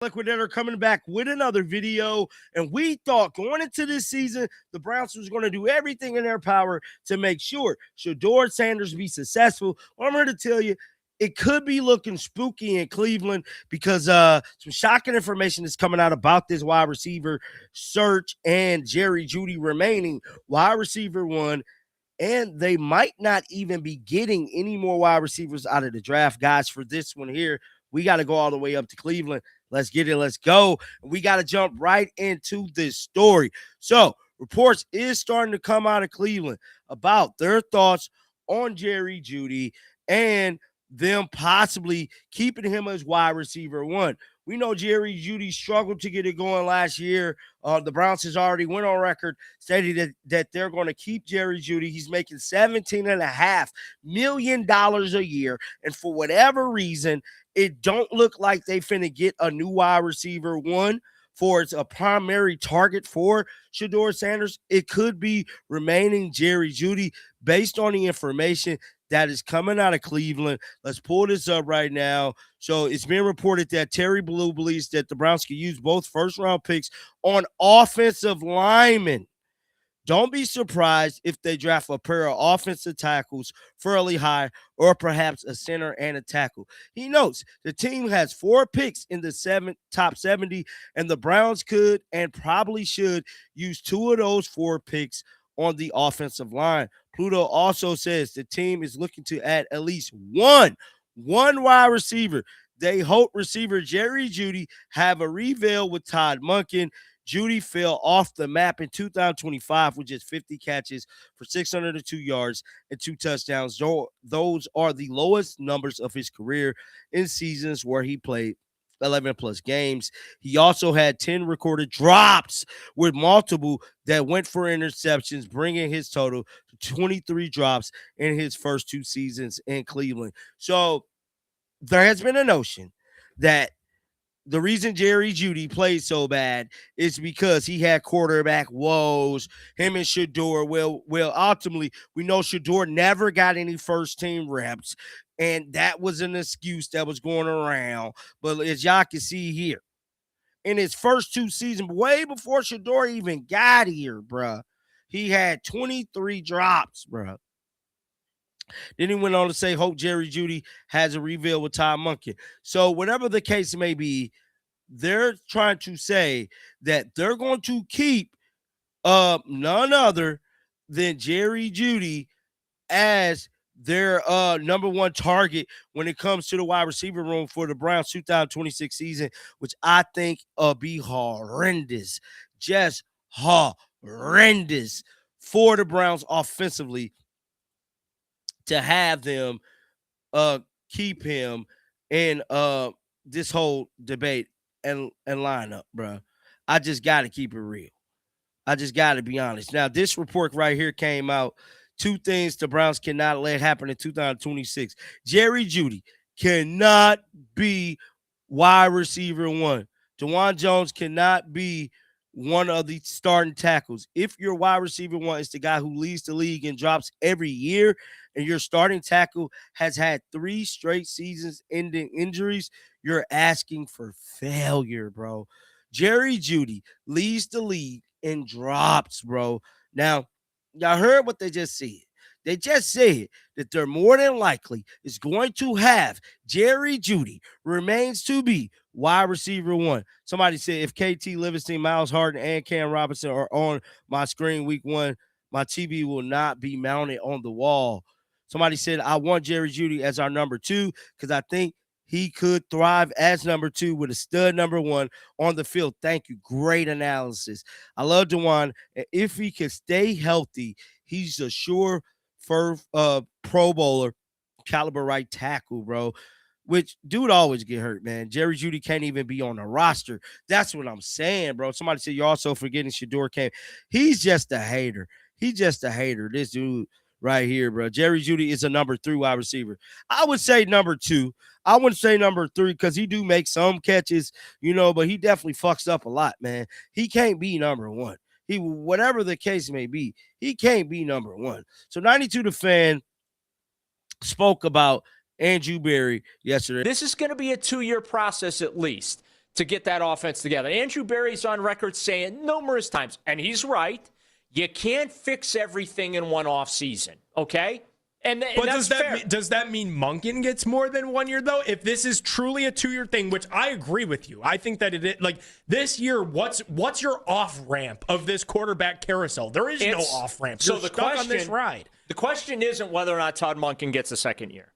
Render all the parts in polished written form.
Liquidator coming back with another video. And we thought going into this season, the Browns was going to do everything in their power to make sure Shedeur Sanders be successful. Well, I'm here to tell you, it could be looking spooky in Cleveland because some shocking information is coming out about this wide receiver search and Jeudy remaining wide receiver one. And they might not even be getting any more wide receivers out of the draft. Guys, for this one here, we got to go all the way up to Cleveland. Let's get it. Let's go. We got to jump right into this story. So, reports is starting to come out of Cleveland about their thoughts on Jeudy and them possibly keeping him as wide receiver one. We know Jeudy struggled to get it going last year. The Browns has already went on record stating that they're going to keep Jeudy. He's making $17.5 million a year. And for whatever reason, it don't look like they finna get a new wide receiver one for it's a primary target for Shedeur Sanders. It could be remaining Jeudy based on the information that is coming out of Cleveland. Let's pull this up right now. So it's been reported that Terry Blue believes that the Browns can use both first-round picks on offensive linemen. Don't be surprised if they draft a pair of offensive tackles fairly high or perhaps a center and a tackle. He notes the team has 4 picks in the top 70, and the Browns could and probably should use 2 of those 4 picks on the offensive line. Pluto also says the team is looking to add at least one wide receiver. They hope receiver Jeudy have a reveal with Todd Monken. Jeudy fell off the map in 2025 with just 50 catches for 602 yards and 2 touchdowns. Those are the lowest numbers of his career in seasons where he played 11 plus games. He also had 10 recorded drops with multiple that went for interceptions, bringing his total to 23 drops in his first 2 seasons in Cleveland. So there has been a notion that the reason Jeudy played so bad is because he had quarterback woes. Him and Shedeur. Well, ultimately, we know Shedeur never got any first team reps, and that was an excuse that was going around. But as y'all can see here, in his first 2 seasons, way before Shedeur even got here, bruh, he had 23 drops, bruh. Then he went on to say, hope Jeudy has a reveal with Todd Monken. So whatever the case may be, they're trying to say that they're going to keep none other than Jeudy as their number one target when it comes to the wide receiver room for the Browns 2026 season, which I think be horrendous. Just horrendous for the Browns offensively to have them keep him in this whole debate and lineup, bro. I just got to keep it real. I just got to be honest. Now, this report right here came out. 2 things the Browns cannot let happen in 2026. Jeudy cannot be wide receiver one. DeJuan Jones cannot be one of the starting tackles. If your wide receiver one is the guy who leads the league and drops every year, and your starting tackle has had 3 straight seasons ending injuries, you're asking for failure, bro. Jeudy leads the league in drops, bro. Now, y'all heard what they just said. They just said that they're more than likely is going to have Jeudy remains to be wide receiver one. Somebody said if KT Livingston, Miles Harden, and Cam Robinson are on my screen week 1, my TV will not be mounted on the wall. Somebody said I want Jeudy as our number 2 because I think he could thrive as number 2 with a stud number 1 on the field. Thank you. Great analysis. I love DeJuan. And if he can stay healthy, he's a sure Pro Bowler caliber right tackle, bro. Which dude always get hurt, man. Jeudy can't even be on the roster. That's what I'm saying, bro. Somebody said you're also forgetting Shedeur came. He's just a hater. He's just a hater. This dude right here, bro. Jeudy is a number 3 wide receiver. I would say number 2. I wouldn't say number 3 because he do make some catches, but he definitely fucks up a lot, man. He can't be number 1. Whatever the case may be, he can't be number 1. So 92 the Fan spoke about Andrew Berry yesterday. This is going to be a 2-year process at least. to get that offense together. Andrew Berry's on record saying numerous times, and he's right, you can't fix everything in one offseason, okay? But does that mean Monken gets more than 1 year, though? If this is truly a 2-year thing, which I agree with you. I think that it is. Like, this year, what's your off-ramp of this quarterback carousel? There is no off-ramp. So You're stuck on this ride. The question isn't whether or not Todd Monken gets a second year.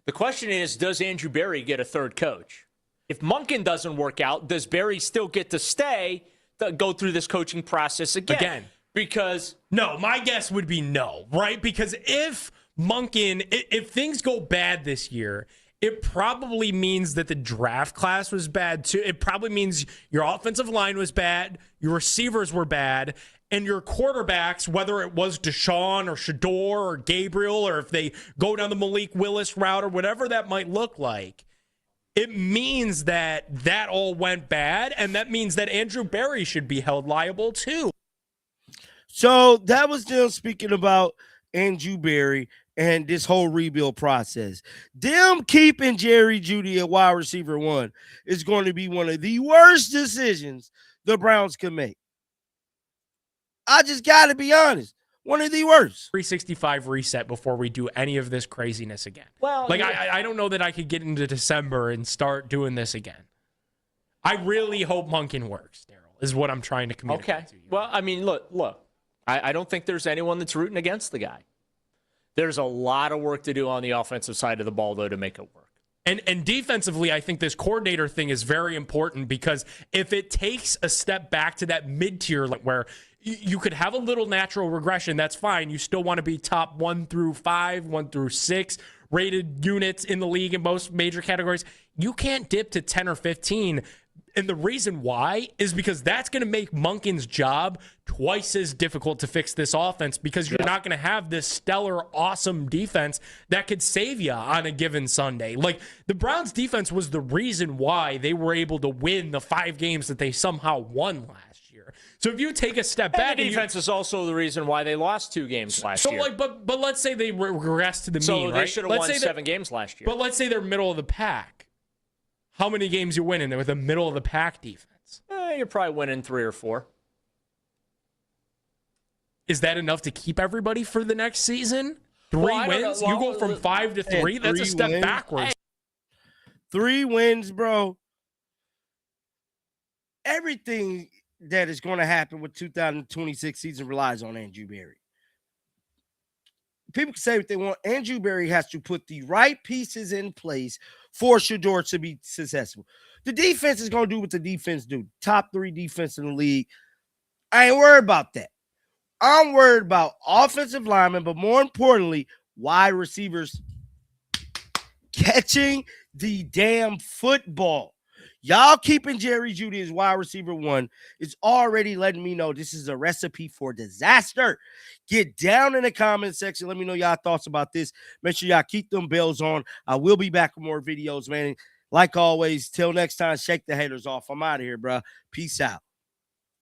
The question is, does Andrew Berry get a third coach? If Monken doesn't work out, does Berry still get to stay, go through this coaching process again? Because no, my guess would be no, right? Because if things go bad this year, it probably means that the draft class was bad too. It probably means your offensive line was bad, your receivers were bad, and your quarterbacks, whether it was Deshaun or Shedeur or Gabriel, or if they go down the Malik Willis route or whatever that might look like, it means that all went bad, and that means that Andrew Berry should be held liable too. So that was them speaking about Andrew Berry and this whole rebuild process. Them keeping Jeudy at wide receiver 1 is going to be one of the worst decisions the Browns can make. I just got to be honest. One of the worst. 365 reset before we do any of this craziness again. Well, like, I don't know that I could get into December and start doing this again. I really hope Monken works, Daryl, is what I'm trying to communicate to you. Well, I mean, look. I don't think there's anyone that's rooting against the guy. There's a lot of work to do on the offensive side of the ball, though, to make it work. And defensively, I think this coordinator thing is very important, because if it takes a step back to that mid-tier where you could have a little natural regression, that's fine. You still want to be top 1 through 5, 1 through 6 rated units in the league in most major categories. You can't dip to 10 or 15. And the reason why is because that's going to make Monken's job twice as difficult to fix this offense, because you're not going to have this stellar, awesome defense that could save you on a given Sunday. Like, the Browns' defense was the reason why they were able to win the 5 games that they somehow won last year. So if you take a step back, the defense is also the reason why they lost 2 games last year. So, but let's say they regress to the mean, right? So they should have won 7 games last year. But let's say they're middle of the pack. How many games you winning with a middle-of-the-pack defense? You're probably winning 3 or 4. Is that enough to keep everybody for the next season? 3 wins? You go from 5 to 3? That's a step backwards. 3 wins, bro. Everything that is going to happen with 2026 season relies on Andrew Berry. People can say what they want. Andrew Berry has to put the right pieces in place for Shedeur to be successful. The defense is going to do what the defense do. Top 3 defense in the league. I ain't worried about that. I'm worried about offensive linemen, but more importantly, wide receivers catching the damn football. Y'all keeping Jeudy as wide receiver 1 is already letting me know this is a recipe for disaster. Get down in the comment section. Let me know y'all thoughts about this. Make sure y'all keep them bells on. I will be back with more videos, man. Like always, till next time, shake the haters off. I'm out of here, bro. Peace out.